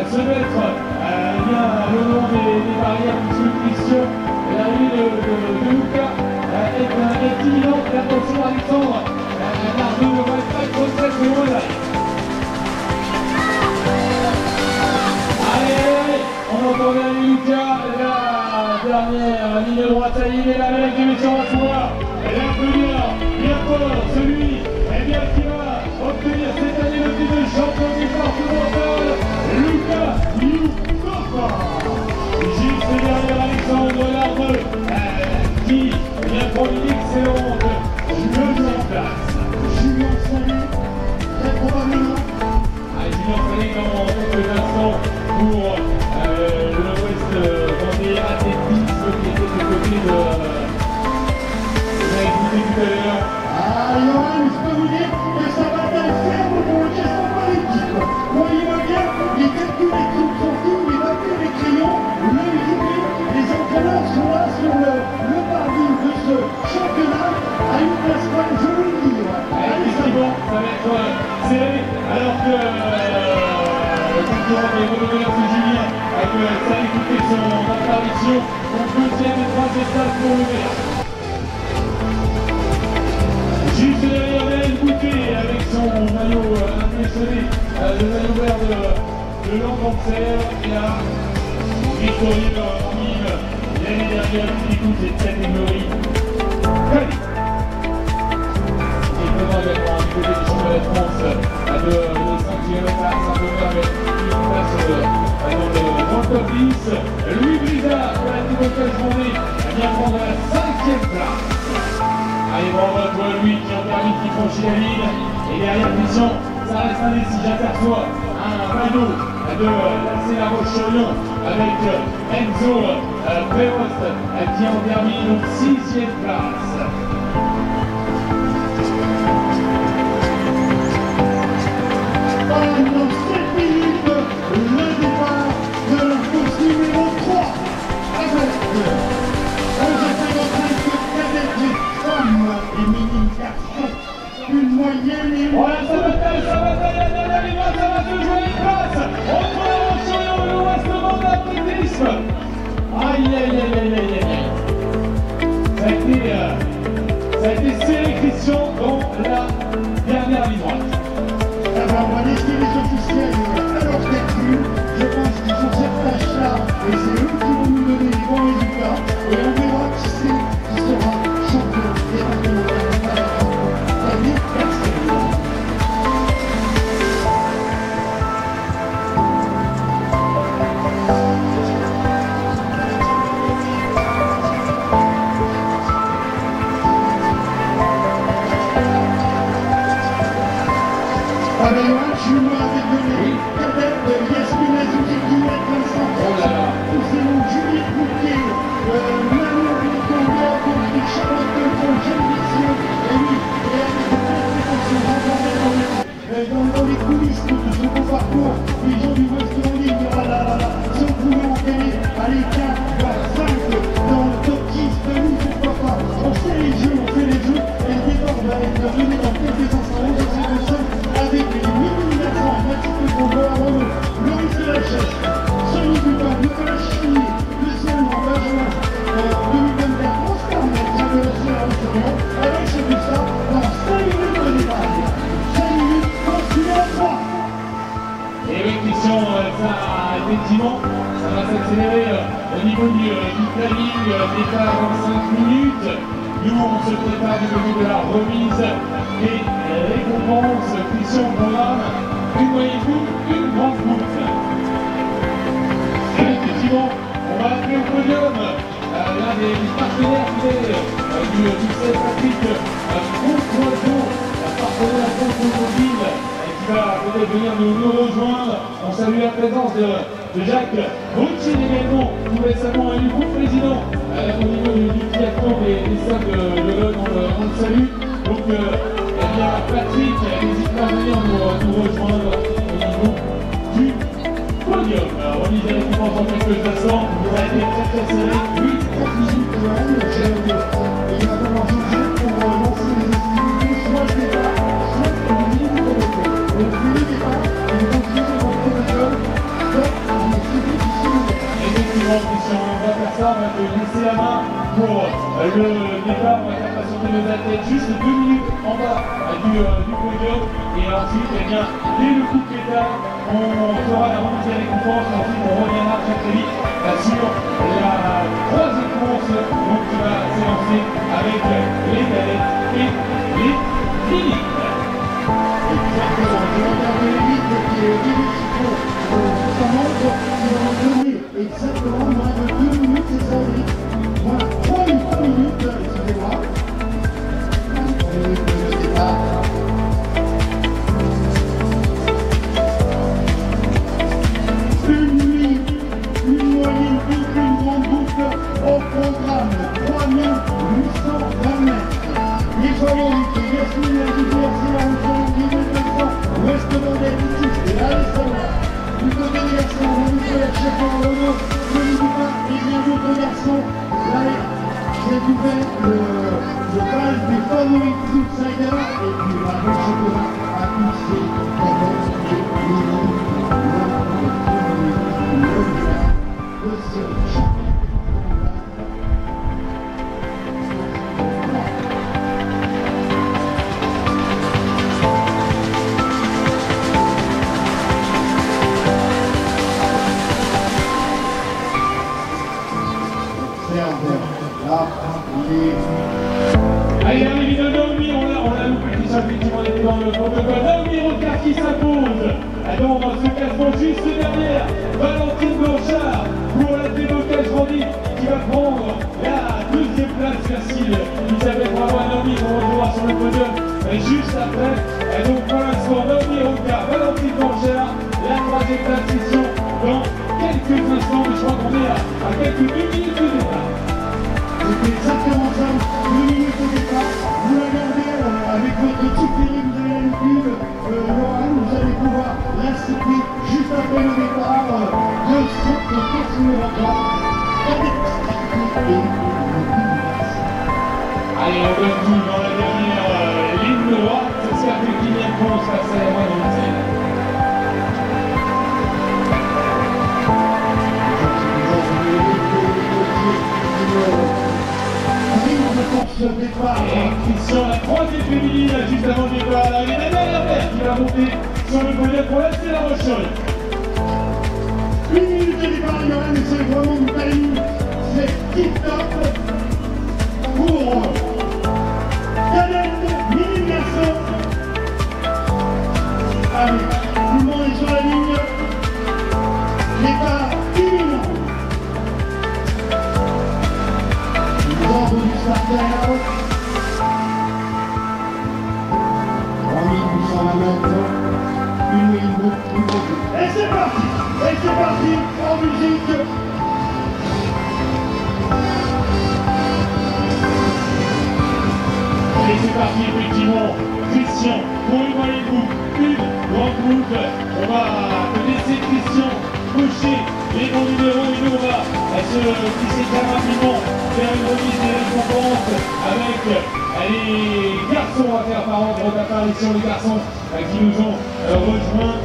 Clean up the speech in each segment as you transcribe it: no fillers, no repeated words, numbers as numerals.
se mettre bien le long des barrières de Christian. L'arrivée de Lucas est imminente. Attention Alexandre, l'arme ne va pas être très très loin là. Allez, on entend bien Lucas, la dernière ligne droite, ça y est, la mec du méchant à pouvoir. Elle a pu bien fort, celui qui va obtenir cette année le titre de champion du départemental, Lucas Youssoufa. Juste derrière Alexandre Larbeux, qui vient prendre une excellente deuxième place. Julien Salé, très probablement. Julien Salé dans quelques instants pour l'Ouest Vendée Athlétisme qui était du côté de... Vous avez écouté tout à l'heure. Johan, je peux vous dire que ça va être ferme pour le classement par l'équipe. Voyez-moi bien, les calculs des troupes sont finis, les papiers, les crayons, le JP, les entraîneurs sont là sur le parvis de ce championnat à une place pas, je vous le dis. Allez, c'est bon, ça va être serré, alors que le concurrent des Reveneurs, c'est Julien, ça a écouté son apparition, son deuxième et troisième place pour le vert. Juste derrière elle, Bouquet avec son maillot impressionné, le maillot vert de Lancancer, et là, victorieux en ligne l'année dernière, qui écoute cette catégorie. Allez. Et comment également du côté du championnat de France de 5 km à Saint-Bernard avec une place dans le top 10. Louis Brizard, pour la nouvelle journée, vient prendre la 5e place. Allez, bravo à toi, Louis, qui en termine, qui franchit la ligne. Et derrière, Christian, ça reste indécis. J'aperçois un panneau de la Roche-sur-Yon avec Enzo Prévost qui en termine donc 6e place. Dans 7 minutes, le départ de la course numéro 3 avec 11,55 cadettes, femmes et mini-garçons, une moyenne et une... Voilà, ça bataille, ça va se jouer une place entre la Roche-sur-Yon et l'Ouest Vendée Athlétisme. Aïe, aïe, aïe, aïe, aïe, aïe. Ça a été serré, Christian, dans la dernière ligne droite. Alors, on va laisser les officiels à leur calcul. Je pense qu'ils ont cette tâche-là et c'est eux qui vont nous donner les bons résultats. Et on verra qui c'est qui sera champion départemental. C'est-à-dire personne. Je lui avais donné cadette Yasmina Zouki qui va être l'instant. Tous ces noms, Juliette Bouquet, Manon Ricombert, Dominique Charlotte, Jeanne Vissieux, et oui, et avec de belles précautions, dans les coulisses de ce beau parcours, les gens du West Vendée, si on pouvait en gagner, allez, 4, 5, dans le top 10 de nous, pourquoi pas. On fait les jeux, et le départ va être mené dans quelques instants, 11h55, avec les mini-garçons, Mathilde Grandeur, Renaud, Loris de la Chaise, Sonny Dupin, Nicolas Chinier, Lucien Benjamin, 2024, Oscar Metz, de la Sierra avec ce tout ça, dans 5 minutes de départ. 5 minutes, course numéro 3. Et oui, Christian, ça, effectivement, ça va s'accélérer au niveau du planning, départ dans 5 minutes. Nous, on se prépare du côté de la remise et récompense. Christian programme, une moyenne boucle, une grande boucle. Et effectivement, on va appeler au podium l'un des partenaires du Saint-Patrick, Contre-Oiseau, partenaire Contre-Mobile, qui va peut-être venir nous rejoindre. On salue la présence de Jacques Routine également, tout récemment élu président au niveau du triathlon des salles de l'Eau, on le salue. Donc, eh bien, Patrick, n'hésite pas à venir nous rejoindre au niveau du podium. Remise des récompenses en quelques instants, ça a été très serré. 8 minutes, et il va falloir changer pour lancer les activités, soit le départ, soit le milieu du peloton. Donc, le départ, il va continuer dans le peloton. on va te laisser la main pour le départ. On va faire patienter nos athlètes juste 2 minutes en bas du podium. Et ensuite, eh bien, dès le coup de pétard, on fera la remise des récompenses. Ensuite, on reviendra très très vite sur la troisième course donc, qui va s'élancer avec les cadettes et les limites. Exactement, je regarde les limites qui est au ça montre qu'ils vont donner exactement moins de 2 minutes, c'est ça, moins 3 minutes, excusez-moi. 3 minutes de départ. Une nuit, une moyenne boucle, une grande boucle au programme, 3820 mètres. Les favorites, Yasmine Laguière, c'est la route de Ouest Modèle ici, et là les soldats. Du côté des garçons, on nous fait chef en Renault, celui du bas, et bien d'autres garçons. Là, j'ai ouvert le bal des favoris outsiders, et puis la bonne chocolat a poussé pendant de ce championnat. Allez, l'arrivée de Naomi, on l'a loupé déjà, effectivement, on était dans le protocole. Naomi Rocard qui s'impose. Donc, ce classement juste derrière Valentine Blanchard pour la débocage Randy qui va prendre la deuxième place. Merci Isabelle, bravo à Naomi, on retrouvera sur le podium juste après. Et donc, pour l'instant, Naomi Rocard, Valentine Blanchard, la troisième place session dans quelques instants. Mais je crois qu'on est à quelques 2 minutes de départ. C'est exactement ça, 2 minutes au départ. Vous la gardez avec votre petite télé, vous avez la pub, Laurent, vous allez pouvoir l'inciter juste après le départ de cette course numéro 3. Allez, on donne tout dans la dernière ligne droite. C'est certain qu'il y a une course face à la moyenne. Et Christian, la troisième féminine, juste avant le départ, là, il y a Daniel Lambert qui va monter sur le podium pour lancer la Rochelle. 1 minute de départ, il y aura, mais c'est vraiment une timing, c'est tip-top pour Cadette, mini garçon. Allez, tout le monde est sur la ligne. Départ imminent. Ordre du starter. 3820 mètres. Une ligne, et c'est parti. Et c'est parti en musique. Et c'est parti, effectivement. Christian, pour une moyenne boucle, une grande boucle. On va te laisser, Christian, cocher les bons numéros et nous on va se glisser très rapidement vers une remise des récompenses avec les garçons. On va faire par ordre d'apparition les garçons qui nous ont rejoints.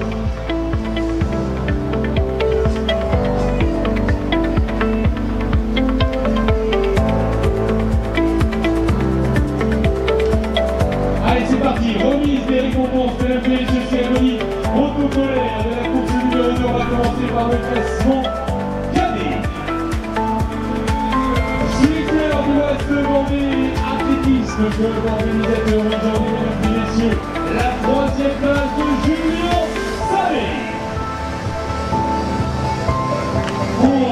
Allez, c'est parti, remise des récompenses de la FLG cérémonie protocolaire de la course numéro 2. On va commencer par le classement cadet. Succès de l'Ouest Vendée Athlétisme que l'organisateur aujourd'hui, mesdames et messieurs, la troisième place de Julien Salé. Pour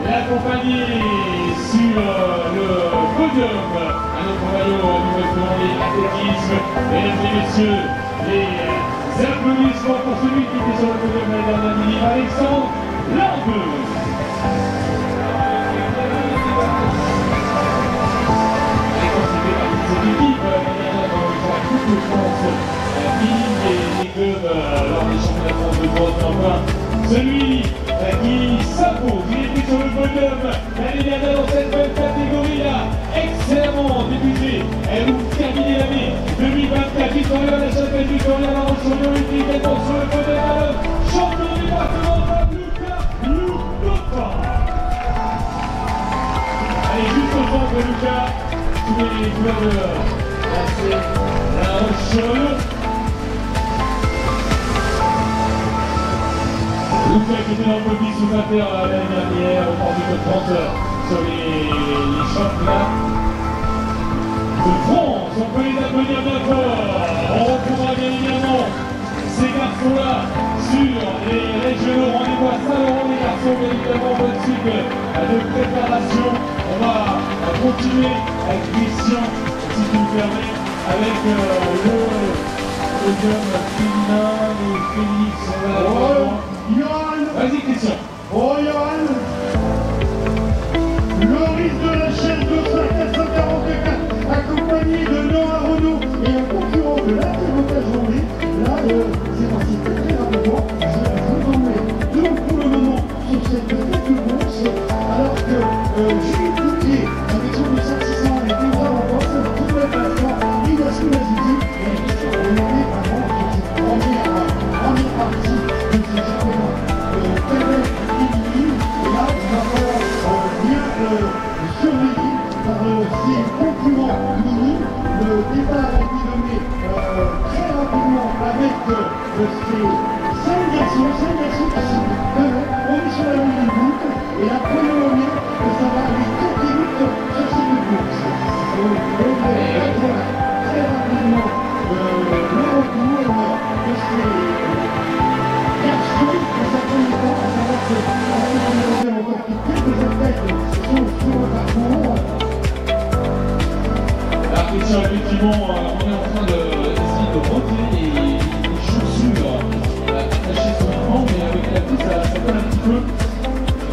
l'accompagner sur le podium à notre maillot du Ouest Vendée Athlétisme, mesdames et messieurs, les applaudissements pour celui qui était sur le podium l'année dernière, Mini Alexandre Lambeux. Et quand c'était partie de cette équipe, l'année dernière, dans la Coupe de France, Mini et les clubs lors des championnats de France de droite, enfin, celui qui s'impose, il était sur le podium l'année dernière dans cette même catégorie-là, excellemment débuté, et vous terminez l'année 2024, victorien de la championne, victorien de la Roche-sur-Yon, également sur le podium, champion départemental, Lucas Loutofa. les couleurs de la Roche-sur-Yon. Lucas qui était dans le Bobby sous terre l'année dernière au Porte de 30 sur les championnats de France. On peut les applaudir bien fort. On retrouvera bien évidemment ces garçons-là sur les régionaux. Rendez-vous à Saint-Laurent, les garçons, bien évidemment, bonne suite de préparation. On va continuer avec Christian, si tu me permets, avec le podium féminin, les Félix, on va la vas-y Christian. Oh Johan, Loris de la chaîne de 444, accompagné de Noah Renaud et un concurrent de la journée. Là, c'est parti très rapidement. Je vous en mets deux pour le moment sur cette petite course, alors que Julie Bouclier, avec son 2600, est déjà en poste, tout le passement, il a sous la zizie, et on est vraiment sur cette première partie de ce championnat. Et là, il va falloir bien surveiller par ses concurrents mini. Le départ a été donné très rapidement avec ces 5 garçons qui on est sur la ligne du bout et la première moyenne que ça va aller très vite sur ces deux courses. Très rapidement le retour de ces garçons dans un premier temps, à savoir que on a encore quelques athlètes sur le parcours. Alors Christian, effectivement, on est en train d'essayer de retirer les chaussures attachées sur l'écran, mais avec la pluie, ça colle un petit peu.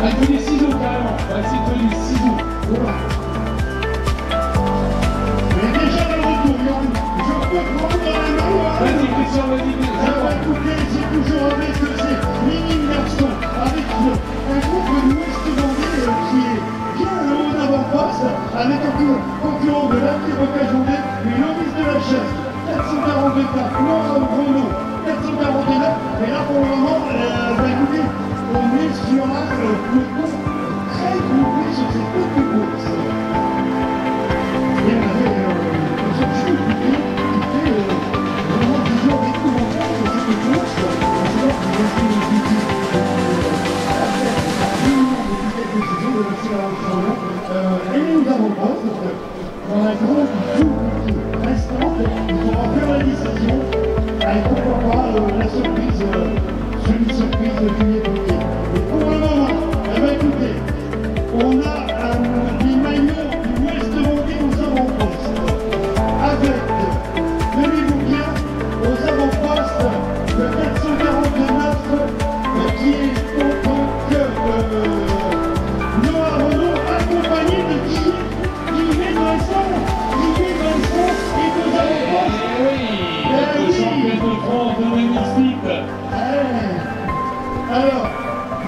Avec des ciseaux carrément, on va essayer de donner des ciseaux. Voilà. Mais déjà le retour, Yann, je peux prendre dans la main. Vas-y Christian, vas-y. Écoutez, c'est toujours avec ces mini garçons, avec un groupe de l'Ouest Vendée qui est bien haut d'avant-poste, avec un concurrent de la journée, une Loris de la chaise, 442 cartes, Noah Renaud, 449, et là pour le moment, écoutez, on est sur un peloton très groupé sur ces petites courses. Et on avait ce jeu qui fait vraiment plusieurs épouvantable sur cette course, à savoir qu'il y a aussi une petite quelques saisons de la et nous avons pas, dans un gros groupe restant, il faudra faire la décision, et pourquoi pas la surprise, semi-surprise de Juliette Bouquet. Et pour le moment, écoutez, on a les maillots du Ouest Vendée aux avant-postes, avec Juliette Bouquet aux avant-postes de 449, qui est donc Noah Renaud, accompagné de Guy Vincent et de avant-postes. Oui, champion de France de magnifique. Alors,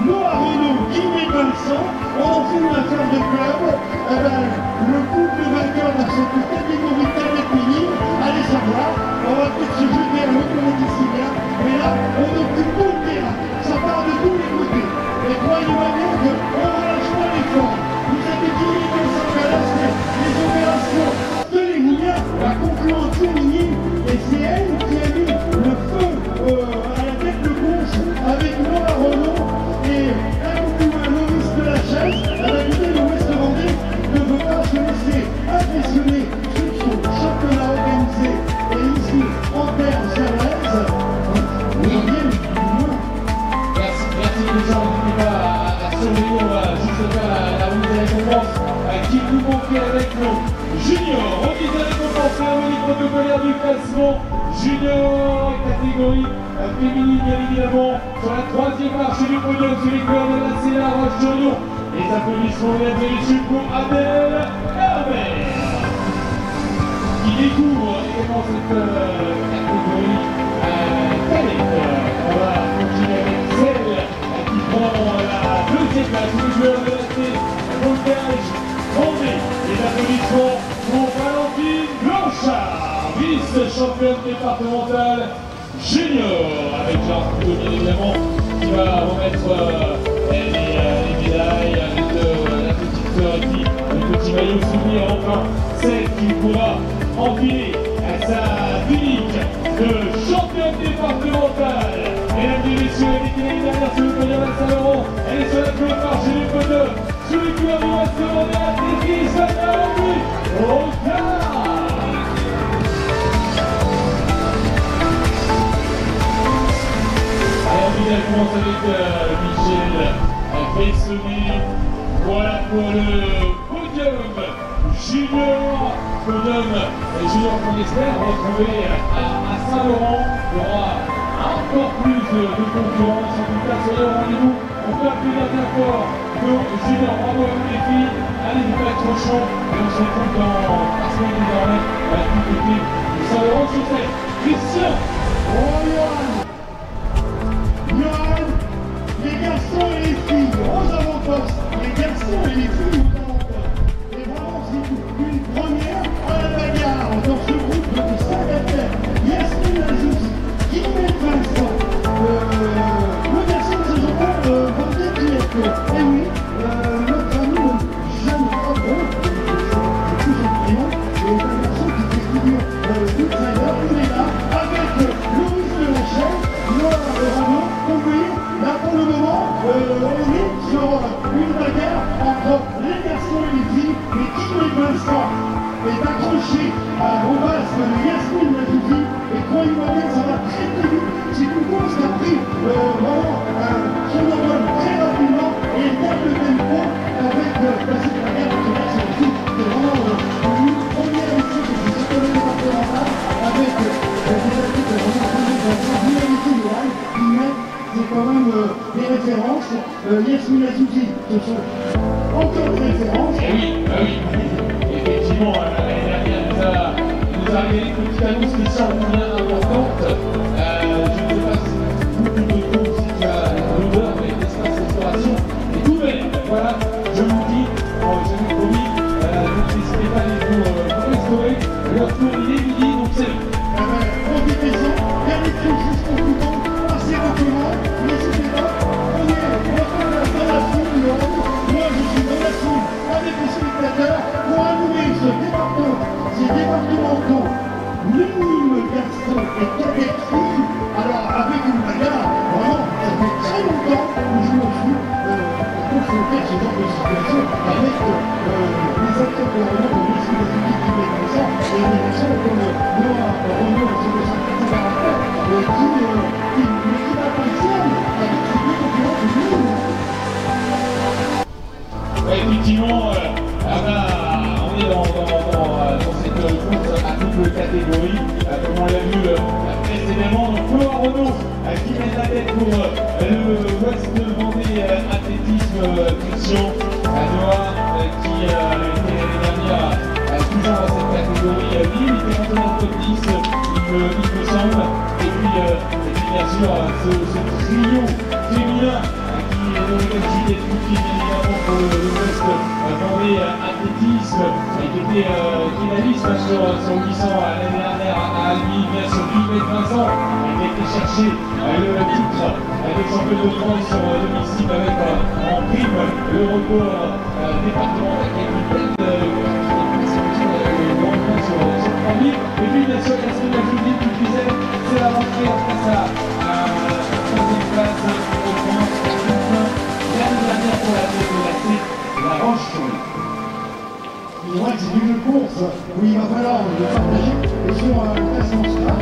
Noah Renaud, Guy Vincent, on en fait une affaire de club. Le couple vainqueur dans cette catégorie féminine, allez savoir, on va peut-être se jeter à l'autorité civile, mais là, on occupe tout le terrain, ça part de tous les côtés. Et croyez-moi bien qu'on ne relâche pas l'effort. Vous avez dit que ça fait les opérations. Tenez-vous bien, la concurrence féminine, et c'est elle qui a mis le feu à la tête de course avec Noah Renaud et un concurrent Loris de la chaise. À la vidéo de l'Ouest Vendée ne veut pas se laisser impressionner sur son championnat organisé et ici en terre servaise. Merci les gens, n'oubliez pas à surveiller, on va juste faire la remise des récompenses qui vous manquait avec le junior. Remise des récompenses, cérémonie protocolaire du classement junior catégorie féminine bien évidemment sur la troisième marche du podium sur les couleurs de la CA Roche-sur-Yon. Les applaudissements mesdames et messieurs pour Adèle Herbert qui découvre également cette catégorie cadette. On va continuer avec celle qui prend la deuxième place, le joueur de la C, Voltage Vendée. Les applaudissements pour Valentine Blanchard, vice-championne départementale junior, avec Jean Couteau bien évidemment, qui va remettre les médailles, la petite fleur et puis le petit maillot souvenir, enfin celle qui pourra enfiler sa tunique de championne départementale. Mesdames et messieurs, elle était l'année dernière sur le podium à Saint-Laurent. Elle est sur la plus marche du podium. Sous les couleurs du Ouest Vendée, l'athlétisme, aujourd'hui, au quart. Alors, elle commence avec Michel Bessonnet. Voilà pour le podium junior. Podium junior qu'on espère retrouver à Saint-Laurent. Il y aura encore plus de concurrence. En tout cas, soyez au rendez-vous. On peut appeler la dernière fois nos juniors. Bravo à vous les filles. Allez, vous faites trop chaud. Et on se retrouve dans 3 semaines désormais à toute l'équipe de Saint-Laurent sur cette. Christian. Johan, les garçons et les filles, aux avant-postes, les garçons et les filles aux avant-postes. Et vraiment, c'est une première à la bagarre dans ce groupe de 5 athlètes. Yasmine Azouzi, Guillemette Vincent, le garçon de ce jour, Vendée Pietro. Et oui, notre ami, le jeune Robin, c'est plus son prénom, et un garçon qui fait figure d'outsider, il est là, avec Louis Lerochel, Noah Renaud. Donc oui, là pour le moment, on est sur une bagarre entre les garçons et les filles, mais Guillemette Vincent est accroché au basque de Yasmine Azouzi, et croyez-moi bien, ça va très très vite. C'est une course qui a pris vraiment son envol très rapidement, et elle garde le tempo avec cette bagarre entre garçons et filles. C'est vraiment une première ici, c'est une école départementale, avec des athlètes vraiment très dynamiques qui mettent c'est quand même des références. Yasmine Azouzi, ce sont encore des références. Oui, effectivement, l'année dernière nous a révélé une petite annonce qui semble bien importante. Je ne sais pas si tu as l'odeur, mais l'espace restauration est ouvert. Voilà, je vous dis, je vous promis, n'hésitez pas à aller vous restaurer. Leur tour il est midi, donc c'est Profitez-en, vérifiez jusqu'au bouton, passez vos commandes, n'hésitez pas, on est dans la foule, moi je suis dans la foule avec les spectateurs pour allouer ces départementaux, minimes garçons et cadettes filles, alors avec une bagarre, vraiment, ça fait très longtemps que je me suis confronté à ce genre de situation avec les acteurs de Renault, comme les équipes qui mettent comme ça, et des personnes comme Noah Renault, qui m'apprécient avec ses deux concurrents de nous. effectivement, on est dans cette course à double catégorie, comme on l'a vu précédemment. Donc Noah Renault qui met la tête pour le Ouest Vendée athlétisme Christian. Noah qui était l'année dernière toujours dans cette catégorie. Lui, il était maintenant dans le top 10, il me semble. Et puis bien sûr, ce trio féminin qui est de Juliette Coutier, bien évidemment, pour le Ouest Vendée athlétisme, qui était finaliste sur 800 l'année dernière à Albi, bien sûr, Guillemette Vincent, qui a été chercher le titre de champion de France sur domicile avec en prime le record départemental qui est une belle sur 3000. Et puis bien sûr, Yasmine Azouzi, tu disais, c'est la rentrée face à la troisième place de France, l'année dernière pour la tête de la Roche-sur-Yon. C'est vrai que c'est une course où il va falloir le partager et sur un classement stable.